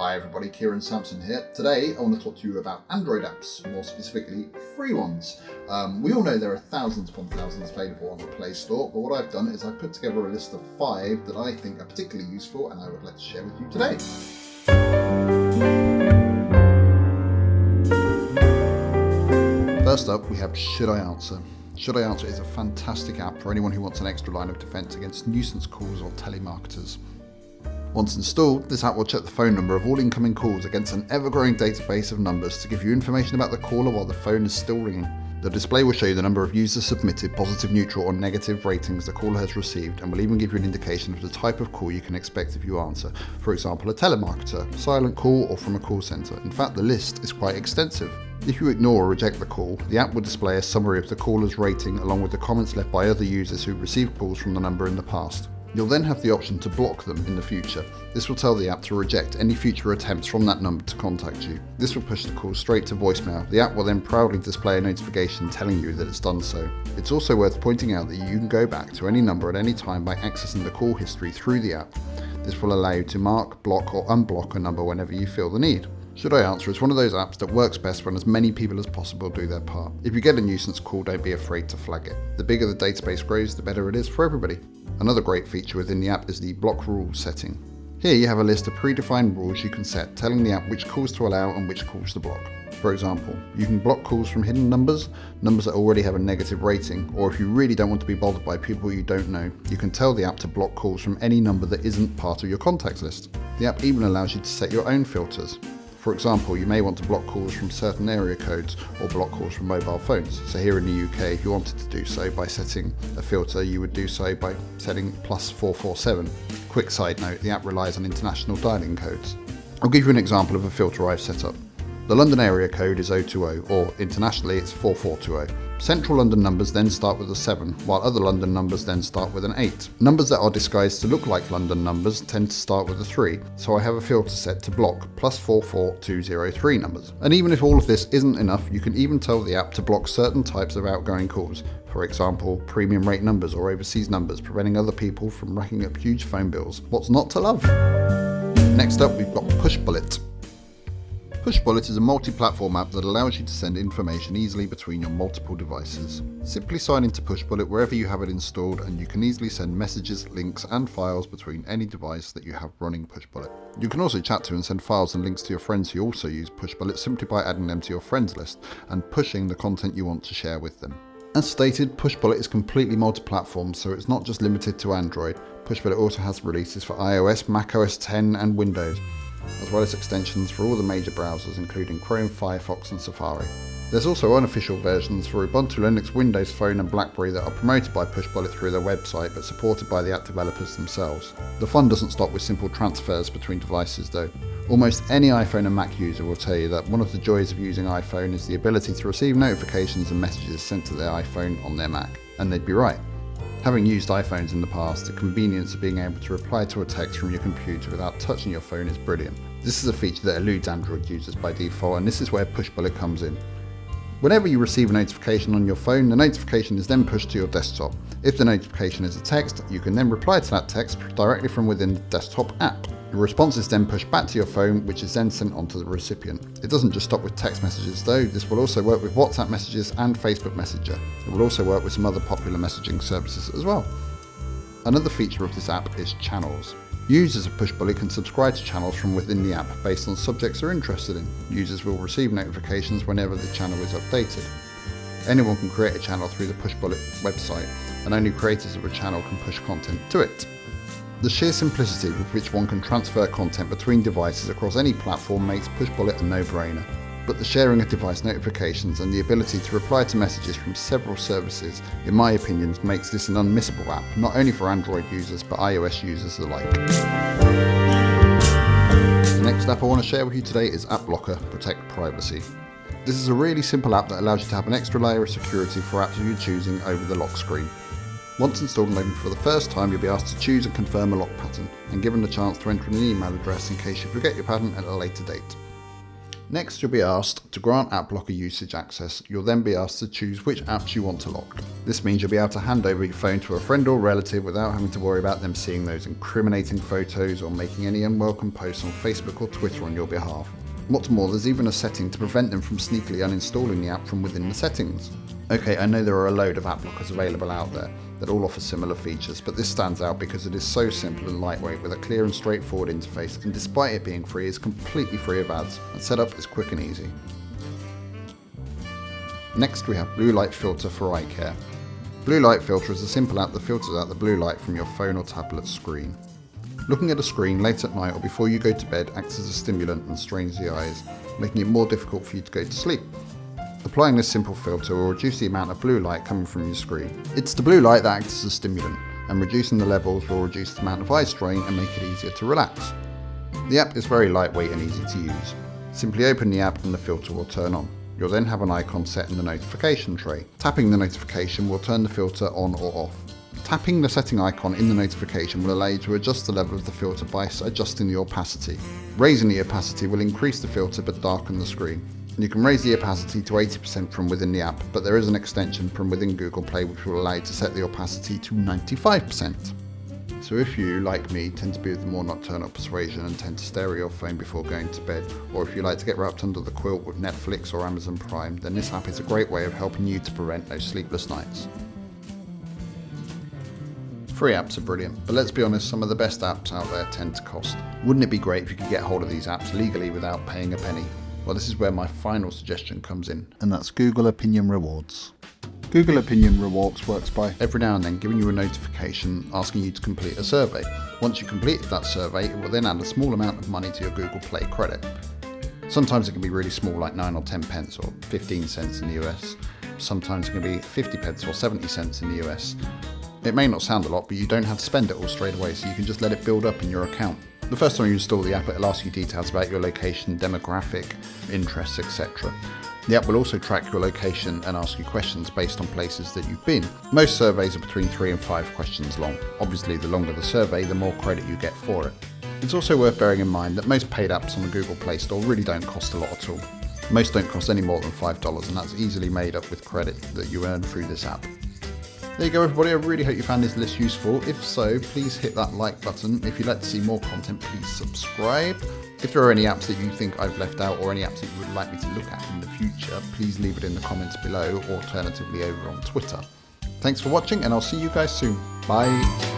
Hi everybody, Kieran Sampson here. Today I want to talk to you about Android apps, more specifically free ones. We all know there are thousands upon thousands available on the Play Store, but what I've done is I've put together a list of 5 that I think are particularly useful and I would like to share with you today. First up we have Should I Answer? Should I Answer is a fantastic app for anyone who wants an extra line of defence against nuisance calls or telemarketers. Once installed, this app will check the phone number of all incoming calls against an ever-growing database of numbers to give you information about the caller while the phone is still ringing. The display will show you the number of users submitted positive, neutral or negative ratings the caller has received, and will even give you an indication of the type of call you can expect if you answer. For example, a telemarketer, silent call or from a call centre. In fact, the list is quite extensive. If you ignore or reject the call, the app will display a summary of the caller's rating along with the comments left by other users who received calls from the number in the past. You'll then have the option to block them in the future. This will tell the app to reject any future attempts from that number to contact you. This will push the call straight to voicemail. The app will then proudly display a notification telling you that it's done so. It's also worth pointing out that you can go back to any number at any time by accessing the call history through the app. This will allow you to mark, block or unblock a number whenever you feel the need. Should I Answer is one of those apps that works best when as many people as possible do their part. If you get a nuisance call, don't be afraid to flag it. The bigger the database grows, the better it is for everybody. Another great feature within the app is the block rules setting. Here you have a list of predefined rules you can set, telling the app which calls to allow and which calls to block. For example, you can block calls from hidden numbers that already have a negative rating, or if you really don't want to be bothered by people you don't know, you can tell the app to block calls from any number that isn't part of your contacts list. The app even allows you to set your own filters. For example, you may want to block calls from certain area codes or block calls from mobile phones. So here in the UK, if you wanted to do so by setting a filter, you would do so by setting +447. Quick side note, the app relies on international dialing codes. I'll give you an example of a filter I've set up. The London area code is 020, or internationally it's 4420. Central London numbers then start with a 7, while other London numbers then start with an 8. Numbers that are disguised to look like London numbers tend to start with a 3, so I have a filter set to block +44203 numbers. And even if all of this isn't enough, you can even tell the app to block certain types of outgoing calls. For example, premium rate numbers or overseas numbers, preventing other people from racking up huge phone bills. What's not to love? Next up, we've got Pushbullet. Pushbullet is a multi-platform app that allows you to send information easily between your multiple devices. Simply sign into Pushbullet wherever you have it installed and you can easily send messages, links and files between any device that you have running Pushbullet. You can also chat to and send files and links to your friends who also use Pushbullet simply by adding them to your friends list and pushing the content you want to share with them. As stated, Pushbullet is completely multi-platform, so it's not just limited to Android. Pushbullet also has releases for iOS, macOS 10 and Windows, as well as extensions for all the major browsers including Chrome, Firefox and Safari. There's also unofficial versions for Ubuntu Linux, Windows Phone and BlackBerry that are promoted by Pushbullet through their website but supported by the app developers themselves. The fun doesn't stop with simple transfers between devices though. Almost any iPhone and Mac user will tell you that one of the joys of using iPhone is the ability to receive notifications and messages sent to their iPhone on their Mac. And they'd be right. Having used iPhones in the past, the convenience of being able to reply to a text from your computer without touching your phone is brilliant. This is a feature that eludes Android users by default, and this is where Pushbullet comes in. Whenever you receive a notification on your phone, the notification is then pushed to your desktop. If the notification is a text, you can then reply to that text directly from within the desktop app. The response is then pushed back to your phone, which is then sent on to the recipient. It doesn't just stop with text messages though, this will also work with WhatsApp messages and Facebook Messenger. It will also work with some other popular messaging services as well. Another feature of this app is channels. Users of Pushbullet can subscribe to channels from within the app based on subjects they're interested in. Users will receive notifications whenever the channel is updated. Anyone can create a channel through the Pushbullet website, and only creators of a channel can push content to it. The sheer simplicity with which one can transfer content between devices across any platform makes Pushbullet a no-brainer. But the sharing of device notifications and the ability to reply to messages from several services, in my opinion, makes this an unmissable app, not only for Android users but iOS users alike. The next app I want to share with you today is Applocker Protect Privacy. This is a really simple app that allows you to have an extra layer of security for apps of your choosing over the lock screen. Once installed and opened for the first time, you'll be asked to choose and confirm a lock pattern and given the chance to enter an email address in case you forget your pattern at a later date. Next, you'll be asked to grant Applocker usage access. You'll then be asked to choose which apps you want to lock. This means you'll be able to hand over your phone to a friend or relative without having to worry about them seeing those incriminating photos or making any unwelcome posts on Facebook or Twitter on your behalf. What's more, there's even a setting to prevent them from sneakily uninstalling the app from within the settings. Okay, I know there are a load of app lockers available out there that all offer similar features, but this stands out because it is so simple and lightweight with a clear and straightforward interface, and despite it being free, is completely free of ads, and setup is quick and easy. Next we have Blue Light Filter for eye care. Blue Light Filter is a simple app that filters out the blue light from your phone or tablet screen. Looking at a screen late at night or before you go to bed acts as a stimulant and strains the eyes, making it more difficult for you to go to sleep. Applying this simple filter will reduce the amount of blue light coming from your screen. It's the blue light that acts as a stimulant, and reducing the levels will reduce the amount of eye strain and make it easier to relax. The app is very lightweight and easy to use. Simply open the app and the filter will turn on. You'll then have an icon set in the notification tray. Tapping the notification will turn the filter on or off. Tapping the setting icon in the notification will allow you to adjust the level of the filter by adjusting the opacity. Raising the opacity will increase the filter but darken the screen. You can raise the opacity to 80% from within the app, but there is an extension from within Google Play which will allow you to set the opacity to 95%. So if you, like me, tend to be of the more nocturnal persuasion and tend to stare at your phone before going to bed, or if you like to get wrapped under the quilt with Netflix or Amazon Prime, then this app is a great way of helping you to prevent those sleepless nights. Free apps are brilliant, but let's be honest, some of the best apps out there tend to cost. Wouldn't it be great if you could get hold of these apps legally without paying a penny? Well, this is where my final suggestion comes in, and that's Google Opinion Rewards. Google Opinion Rewards works by every now and then giving you a notification asking you to complete a survey. Once you completed that survey, it will then add a small amount of money to your Google Play credit. Sometimes it can be really small, like 9 or 10 pence or 15 cents in the US. Sometimes it can be 50 pence or 70 cents in the US. It may not sound a lot, but you don't have to spend it all straight away, so you can just let it build up in your account. The first time you install the app, it'll ask you details about your location, demographic, interests, etc. The app will also track your location and ask you questions based on places that you've been. Most surveys are between 3 and 5 questions long. Obviously, the longer the survey, the more credit you get for it. It's also worth bearing in mind that most paid apps on the Google Play Store really don't cost a lot at all. Most don't cost any more than $5, and that's easily made up with credit that you earn through this app. There you go everybody, I really hope you found this list useful. If so, please hit that like button. If you'd like to see more content, please subscribe. If there are any apps that you think I've left out or any apps that you would like me to look at in the future, please leave it in the comments below, or alternatively over on Twitter. Thanks for watching, and I'll see you guys soon. Bye.